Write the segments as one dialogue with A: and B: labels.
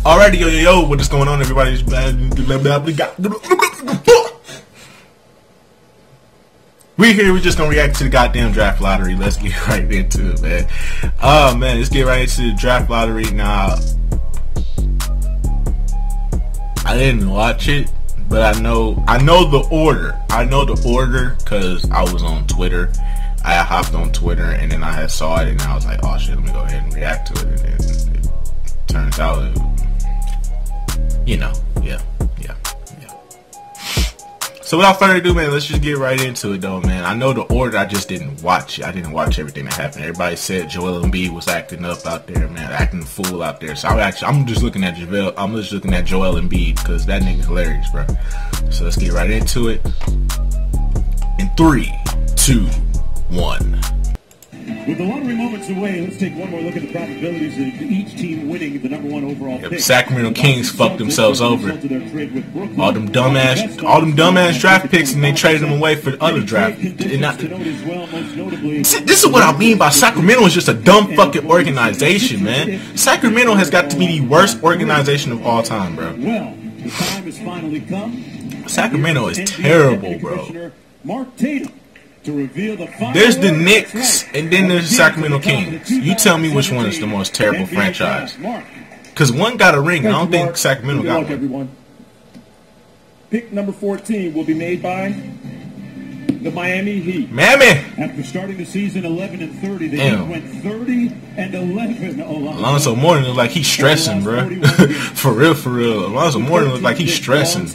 A: Alrighty, yo, what is going on, everybody? We here, we just gonna react to the goddamn draft lottery. Let's get right into it, man. Oh man, let's get right into the draft lottery now. I didn't watch it, but I know the order. I know the order because I was on Twitter. I hopped on Twitter and then I had saw it and I was like, oh shit, let me go ahead and react to it. And then it turns out, yeah. So without further ado, man, let's just get right into it, though, man. I know the order, I just didn't watch it. I didn't watch everything that happened. Everybody said Joel Embiid was acting up out there, man, acting a fool out there. So I'm just looking at Joel Embiid because that nigga's hilarious, bro. So let's get right into it. In 3, 2, 1.
B: With the lottery moments away, let's take one more look at the probabilities of each team winning the #1 overall pick.
A: Sacramento Kings fucked themselves over. All them dumbass draft picks, and they traded them away for other draft. This is what I mean by Sacramento is just a dumb fucking organization, man. Sacramento has got to be the worst organization of all time, bro.
B: Well, the time has finally come.
A: Sacramento is terrible, bro.
B: Mark Tatum.
A: There's the Knicks, and then there's the Sacramento Kings. You tell me which one is the most terrible franchise. Because one got a ring. I don't think Sacramento got one.
B: Pick number 14 will be made by the Miami Heat.
A: Mammy!
B: After starting the season 11-30, the Heat went 30-11.
A: Alonzo Mourning looks like he's stressing, bro. For real. Alonzo Mourning looks like he's stressing.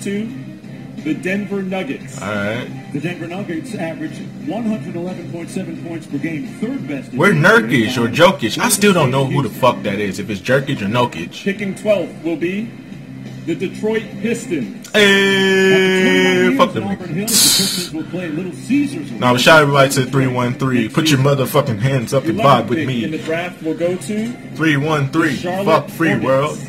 B: The Denver Nuggets.
A: All right.
B: The Denver Nuggets average 111.7 points per game, third best.
A: We're Nurkic or Jokic. I still don't know who the fuck that is. If it's Jerkic or Nokic.
B: Picking 12th will be the Detroit Pistons.
A: Hey, fuck them. Now, shout everybody to 313. Put your motherfucking hands up and vibe with me.
B: In the draft will go to
A: 313. Fuck free world.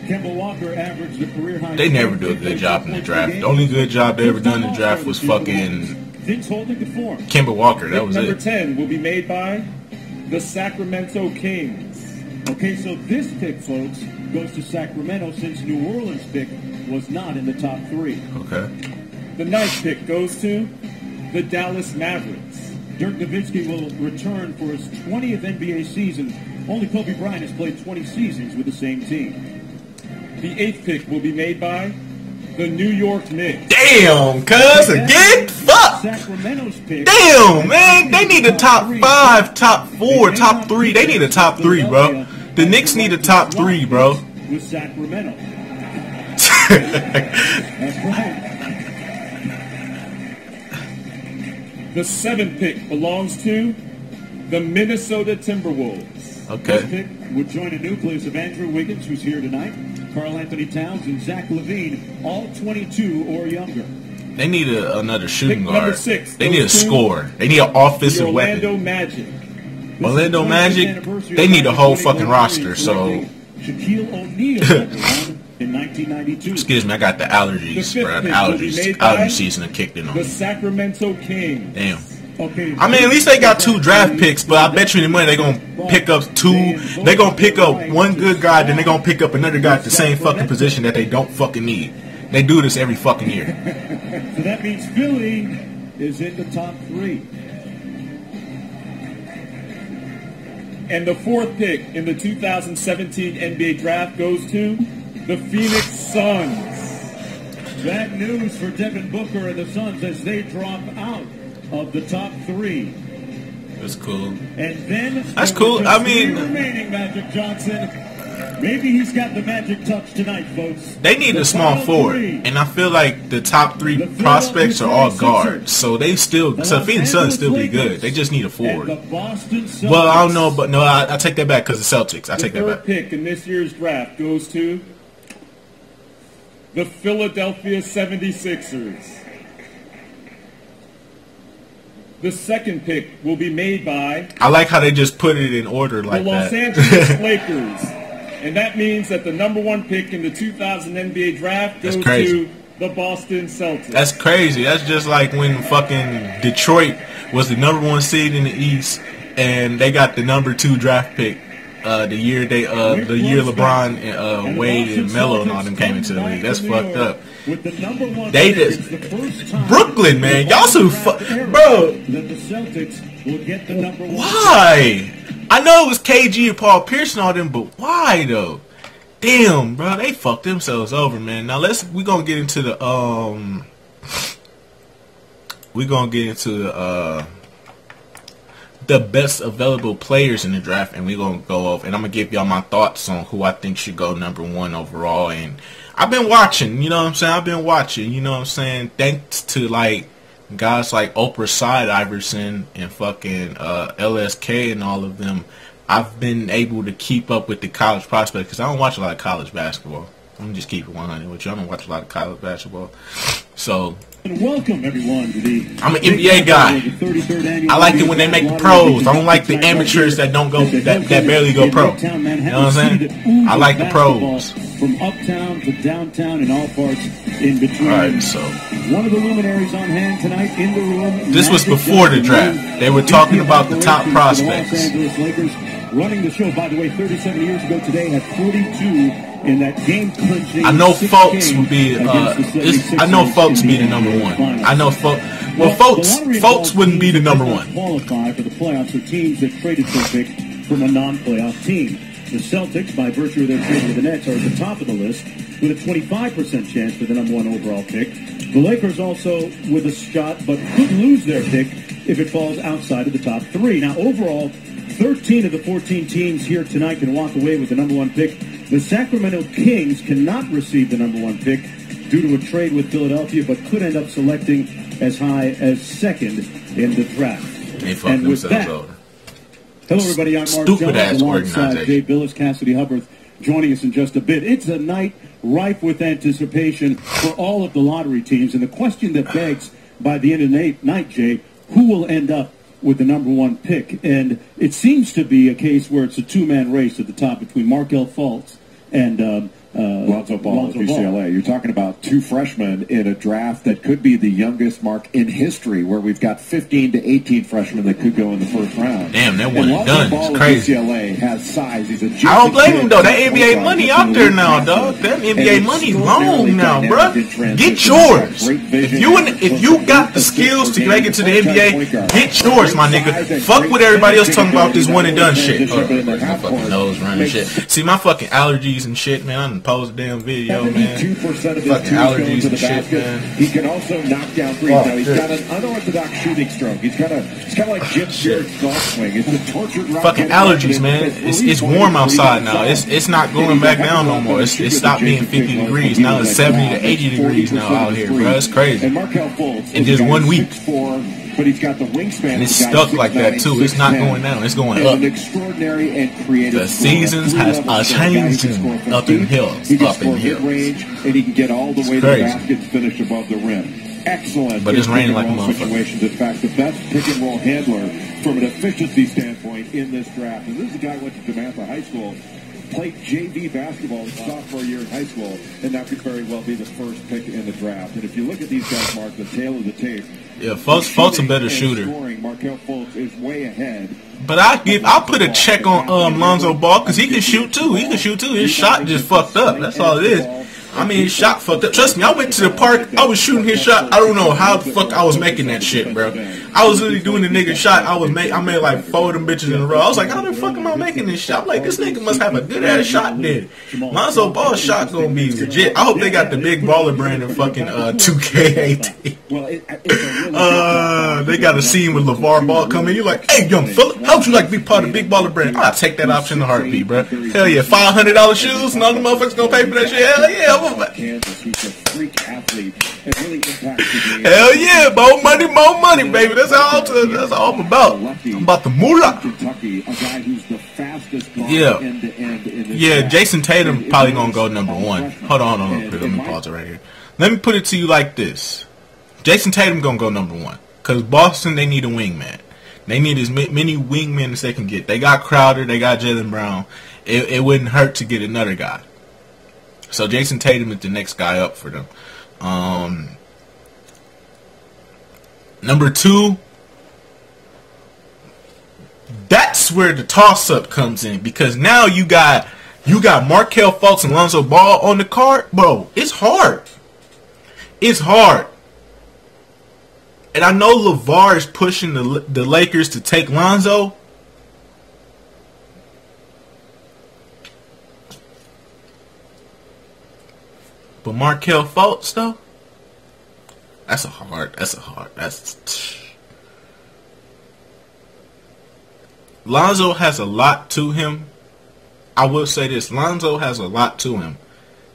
B: Kemba Walker averaged a career high.
A: They never do a good job in the draft. The only good job they ever done in the draft was fucking Kemba Walker. That was it.
B: Number 10 will be made by the Sacramento Kings. Okay, so this pick, folks, goes to Sacramento since New Orleans' pick was not in the top 3.
A: Okay.
B: The 9th pick goes to the Dallas Mavericks. Dirk Nowitzki will return for his 20th NBA season. Only Kobe Bryant has played 20 seasons with the same team. The 8th pick will be made by the New York Knicks.
A: Damn, cuz, again? Fuck!
B: Sacramento's pick.
A: Damn, man. They need a top 5, top 4, top 3. They need a top 3, bro. The Knicks need a top 3, bro.
B: With Sacramento. That's right. The 7th pick belongs to the Minnesota Timberwolves.
A: Okay.
B: This pick would join a nucleus of Andrew Wiggins, who's here tonight, Karl Anthony Towns, and Zach LaVine, all 22 or younger.
A: They need another shooting
B: pick
A: guard.
B: Number 6.
A: They need a score. They need an offensive
B: Orlando
A: weapon.
B: Magic.
A: Orlando Magic, they need a whole fucking roster, so...
B: Shaquille O'Neal in 1992.
A: Excuse me, I got the allergies, bro. The allergy season have kicked in on me.
B: The Sacramento Kings.
A: Damn.
B: Okay,
A: I mean, at least they got 2 draft picks, but I bet you the money they're going to pick up 2. They're going to pick up one good guy, then they're going to pick up another guy at the same fucking position that they don't fucking need. They do this every fucking year.
B: So that means Philly is in the top 3. And the 4th pick in the 2017 NBA draft goes to the Phoenix Suns. Bad news for Devin Booker and the Suns as they drop out of the top 3.
A: That's cool.
B: And then
A: that's cool. I mean,
B: remaining Magic Johnson. Maybe he's got the magic touch tonight, folks.
A: They need a small forward, and I feel like the top 3 prospects are all guards, so they still. So Phoenix Suns still be good. They just need a forward. Well, I don't know, but no, I take that back because the Celtics. I take that back.
B: The 3rd pick in this year's draft goes to the Philadelphia 76ers. The 2nd pick will be made by...
A: I like how they just put it in order like
B: the
A: that.
B: Los Angeles Lakers. And that means that the #1 pick in the 2000 NBA draft goes to the Boston Celtics.
A: That's crazy. That's just like when fucking Detroit was the #1 seed in the East and they got the #2 draft pick the year LeBron and Wade and Melo and all them came into the league. That's fucked up. They just Brooklyn, man. Y'all so bro. Why? I know it was KG and Paul Pierce and all them, but why though? Damn, bro, they fucked themselves over, man. Now we gonna get into the the best available players in the draft, and we're gonna go over, and I'm gonna give y'all my thoughts on who I think should go #1 overall. And I've been watching, you know what I'm saying? I've been watching, you know what I'm saying? Thanks to like guys like Oprah Side Iverson and fucking LSK and all of them, I've been able to keep up with the college prospects because I don't watch a lot of college basketball. I'm just keep it 100 with you. I don't watch a lot of college basketball. So
B: welcome everyone to the
A: I'm an NBA guy. I like it when they make the pros. I don't like the amateurs that don't go that barely go pro. You know what I'm saying? I like the pros.
B: From uptown to downtown and all parts in between.
A: All right, so
B: one of the luminaries on hand tonight in the room.
A: This was before the draft. They were talking about the top prospects.
B: Los Angeles Lakers running the show. By the way, 37 years ago today had 42 in that game clinching.
A: I know folks would be. I know folks be the #1. I know folks. Well, folks wouldn't be the #1.
B: Qualify for the playoffs are teams that traded their pick from a non-playoff team. The Celtics, by virtue of their trade with the Nets, are at the top of the list with a 25% chance for the #1 overall pick. The Lakers also with a shot, but could lose their pick if it falls outside of the top 3. Now, overall, 13 of the 14 teams here tonight can walk away with the #1 pick. The Sacramento Kings cannot receive the #1 pick due to a trade with Philadelphia, but could end up selecting as high as 2nd in the draft.
A: They fucked themselves over.
B: Hello, everybody. I'm Mark Jones alongside Jay Billis, Cassidy Hubbard, joining us in just a bit. It's a night rife with anticipation for all of the lottery teams, and the question that begs by the end of the night, Jay, who will end up with the #1 pick? And it seems to be a case where it's a two-man race at the top between Markelle Fultz and
C: Lonzo Ball of UCLA. You're talking about two freshmen in a draft that could be the youngest mark in history, where we've got 15 to 18 freshmen that could go in the first round.
A: Damn, that one and done. It's crazy.
C: UCLA has size. He's a
A: I don't blame him though. That NBA money out there now, dog. That NBA money long now, bro. Get yours. If you got the skills to make it to the NBA, get yours, my nigga. Fuck what everybody else talking about this one and done shit. My fucking nose running shit. See my fucking allergies and shit, man. I done post a damn video, man.
C: 72% of his
A: fucking allergies and shit, man.
C: He can also knock down threes. Now he's got an unorthodox shooting stroke. He's kind of like Jim Jarrett's golf swing. It's a tortured
A: fucking allergies, man. It's warm outside now. It's not going back down no more. It stopped being 50 degrees. Now it's 70 to 80 degrees now out here, bro. It's crazy. In just 1 week.
C: But he's got the wingspan.
A: And it's stuck like that too. It's not going down. It's going up.
C: An extraordinary and creative.
A: The seasons has changed up in hills. Up in hills.
C: And he can get all the way to the basket and finish above the rim. Excellent.
A: But it's raining like a motherfucker.
C: In fact, the best pick and roll handler from an efficiency standpoint in this draft. And this is a guy who went to DeMatha High School, played JV basketball his sophomore year in high school, and that could very well be the first pick in the draft. And if you look at these guys, Mark, the tail of the tape.
A: Yeah, Fultz a better shooter.
C: Markelle Fultz is way ahead.
A: But I'll put a check on Lonzo Ball because he can shoot too. He can shoot too. His shot just fucked up. That's all it is. I mean, his shot fucked up. Trust me, I went to the park. I was shooting his shot. I don't know how the fuck I was making that shit, bro. I was literally doing the nigga shot. I made like 4 of them bitches in a row. I was like, how the fuck am I making this shot? I'm like, this nigga must have a good ass shot then. Lonzo Ball's shot gonna be legit. I hope they got the big baller brand in fucking 2K18. They got a scene with LeVar Ball coming. You're like, hey, young fella, how would you like to be part of big baller brand? I'll take that option in a heartbeat, bro. Hell yeah, $500 shoes, and all the motherfuckers gonna pay for that shit. Hell yeah. Hell yeah, more money, baby. That's all I'm about. I'm about the moolah. Yeah, Jason Tatum probably gonna go #1. Hold on, let me pause it right here. Let me put it to you like this: Jason Tatum gonna go #1 because Boston, they need a wingman. They need as many wingmen as they can get. They got Crowder, they got Jaylen Brown. It wouldn't hurt to get another guy. So Jason Tatum is the next guy up for them. Number 2, that's that's where the toss-up comes in, because now you got Markelle Fultz and Lonzo Ball on the card. Bro, it's hard. It's hard. And I know LeVar is pushing the Lakers to take Lonzo. But Markelle Fultz, though, Lonzo has a lot to him. I will say this, Lonzo has a lot to him.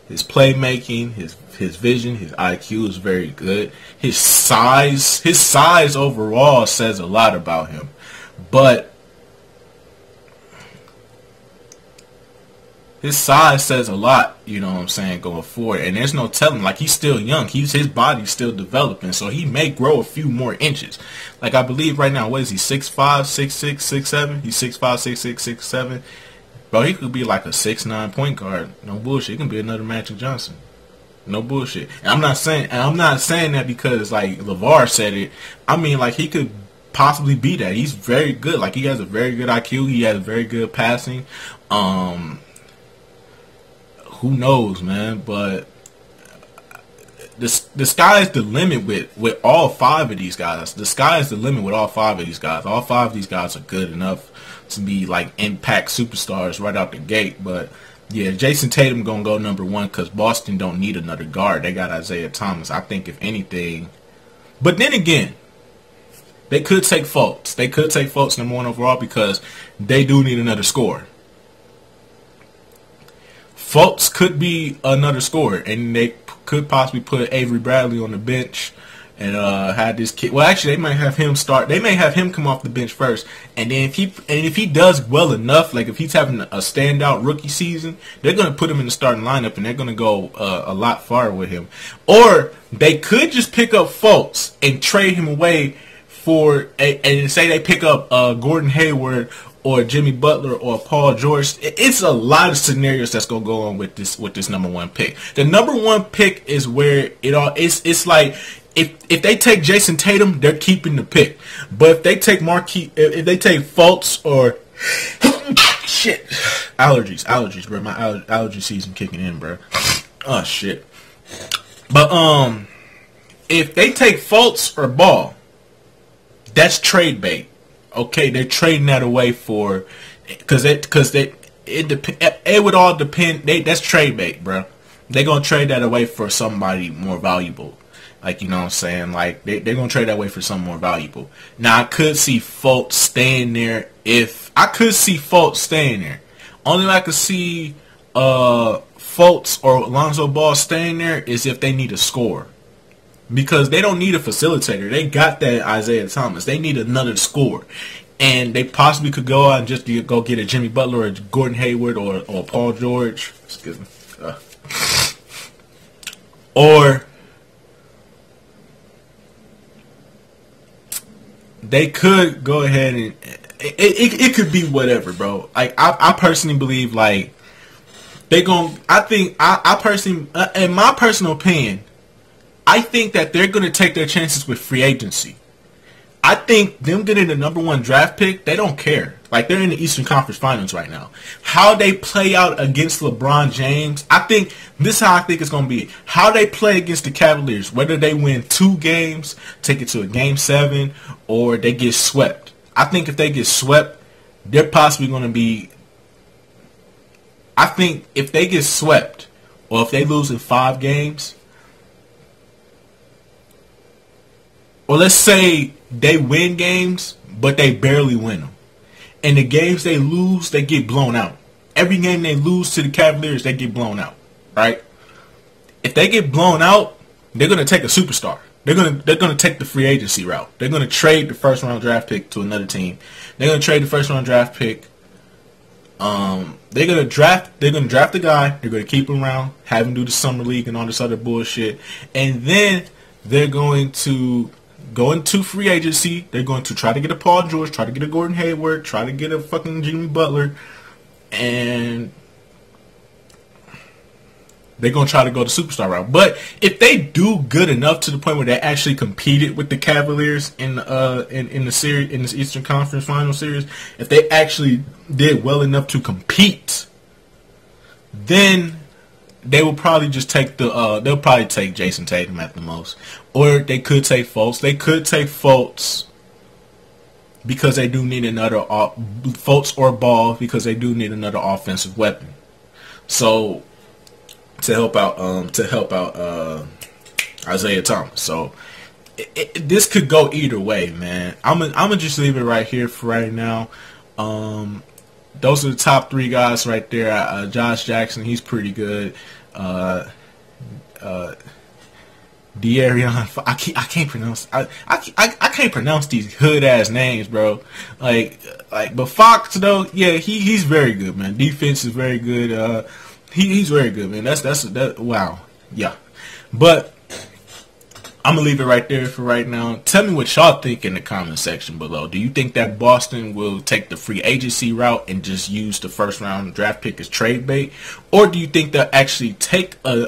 A: His playmaking, his vision, his IQ is very good. His size overall says a lot about him. But his size says a lot, you know what I'm saying, going forward. And there's no telling, like, he's still young. His body's still developing, so he may grow a few more inches. Like, I believe right now, what is he, 6'5", 6'6", 6'7"? He's 6'5", 6'6", 6'7". Bro, he could be like a 6'9" point guard. No bullshit. He can be another Magic Johnson. No bullshit. And I'm not saying that because, like, LeVar said it. I mean, like, he could possibly be that. He's very good. Like, he has a very good IQ. He has very good passing. Who knows, man? But the sky is the limit with all five of these guys. The sky is the limit with all five of these guys. All five of these guys are good enough to be like impact superstars right out the gate. But yeah, Jason Tatum gonna go number one because Boston don't need another guard. They got Isaiah Thomas. I think if anything, but then again, they could take Fultz. They could take Fultz number one overall because they do need another scorer. Fultz could be another scorer, and they could possibly put Avery Bradley on the bench and have this kid. Well, actually, they might have him start. They may have him come off the bench first, and then if he does well enough, like if he's having a standout rookie season, they're gonna put him in the starting lineup, and they're gonna go a lot farther with him. Or they could just pick up Fultz and trade him away for and say they pick up Gordon Hayward or Jimmy Butler or Paul George. It's a lot of scenarios that's gonna go on with this number one pick. The number one pick is where it all. It's like if they take Jason Tatum, they're keeping the pick. But if they take if they take Fultz or shit, allergies, bro. My allergy season kicking in, bro. Oh shit. But if they take Fultz or Ball, that's trade bait. Okay, they're trading that away for, it would all depend. That's trade bait, bro. They're gonna trade that away for somebody more valuable. Like, you know what I'm saying? Like, they're gonna trade that away for something more valuable. Now, I could see Fultz staying there. Only way I could see Fultz or Lonzo Ball staying there is if they need a scorer. Because they don't need a facilitator. They got that Isaiah Thomas. They need another scorer. And they possibly could go out and just go get a Jimmy Butler or a Gordon Hayward or Paul George. Excuse me. Or they could go ahead and it could be whatever, bro. Like I personally believe like they going I personally in my personal opinion, I think that they're going to take their chances with free agency. I think them getting the number one draft pick, they don't care. Like, they're in the Eastern Conference Finals right now. How they play out against LeBron James, this is how I think it's going to be. How they play against the Cavaliers, whether they win 2 games, take it to a Game 7, or they get swept. I think if they get swept, they're possibly going to be... I think if they get swept, or if they lose in 5 games... Or let's say they win games, but they barely win them. And the games they lose, they get blown out. Every game they lose to the Cavaliers, they get blown out. Right? If they get blown out, they're gonna take a superstar. They're gonna take the free agency route. They're gonna trade the first round draft pick to another team. They're gonna trade the first round draft pick. They're gonna draft the guy. They're gonna keep him around, have him do the summer league and all this other bullshit, and then they're going to go into free agency. They're going to try to get a Paul George, try to get a Gordon Hayward, try to get a fucking Jimmy Butler, and they're gonna try to go the superstar route. But if they do good enough to the point where they actually competed with the Cavaliers in the series, in this Eastern Conference Final Series, if they actually did well enough to compete, then they will probably just take they'll probably take Jason Tatum at the most, or they could take Fultz. They could take Fultz because they do need another Fultz or Ball because they do need another offensive weapon. So to help out Isaiah Thomas. So this could go either way, man. I'm gonna just leave it right here for right now. Those are the top 3 guys right there. Josh Jackson, he's pretty good. De'Aaron, I can't pronounce. I can't pronounce these hood ass names, bro. But Fox though, yeah, he's very good, man. Defense is very good. He's very good, man. That's wow, yeah. But I'm going to leave it right there for right now. Tell me what y'all think in the comment section below. Do you think that Boston will take the free agency route and just use the first round draft pick as trade bait? Or do you think they'll actually take a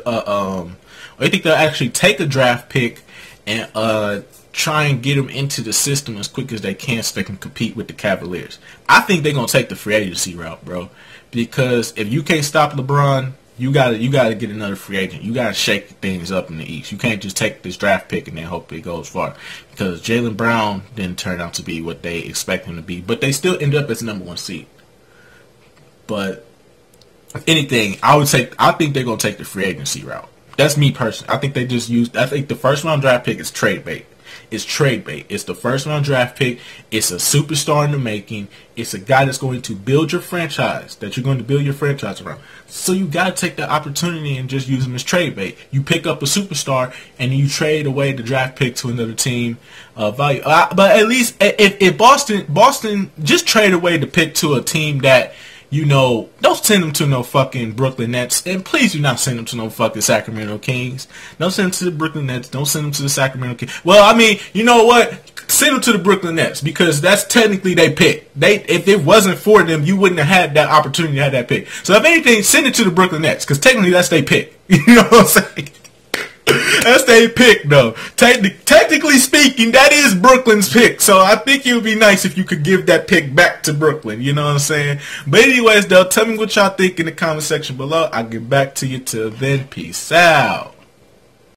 A: draft pick and try and get them into the system as quick as they can so they can compete with the Cavaliers? I think they're going to take the free agency route, bro. Because if you can't stop LeBron, you gotta get another free agent. You gotta shake things up in the East. You can't just take this draft pick and then hope it goes far. Because Jaylen Brown didn't turn out to be what they expect him to be, but they still end up as the #1 seed. But if anything, I think they're gonna take the free agency route. That's me personally. I think the first round draft pick is trade bait. It's trade bait. It's the first round draft pick. It's a superstar in the making. It's a guy that's going to build your franchise, that you're going to build your franchise around. So you got to take that opportunity and just use him as trade bait. You pick up a superstar and you trade away the draft pick to another team value. But at least if Boston just trade away the pick to a team that, you know, don't send them to no fucking Brooklyn Nets. And please do not send them to no fucking Sacramento Kings. Don't send them to the Brooklyn Nets. Don't send them to the Sacramento Kings. Well, I mean, you know what? Send them to the Brooklyn Nets because that's technically they pick. If it wasn't for them, you wouldn't have had that opportunity to have that pick. So if anything, send it to the Brooklyn Nets because technically that's their pick. You know what I'm saying? That's their pick, though. Technically speaking, that is Brooklyn's pick. So I think it would be nice if you could give that pick back to Brooklyn. You know what I'm saying? But anyways, though, tell me what y'all think in the comment section below. I'll get back to you till then. Peace out.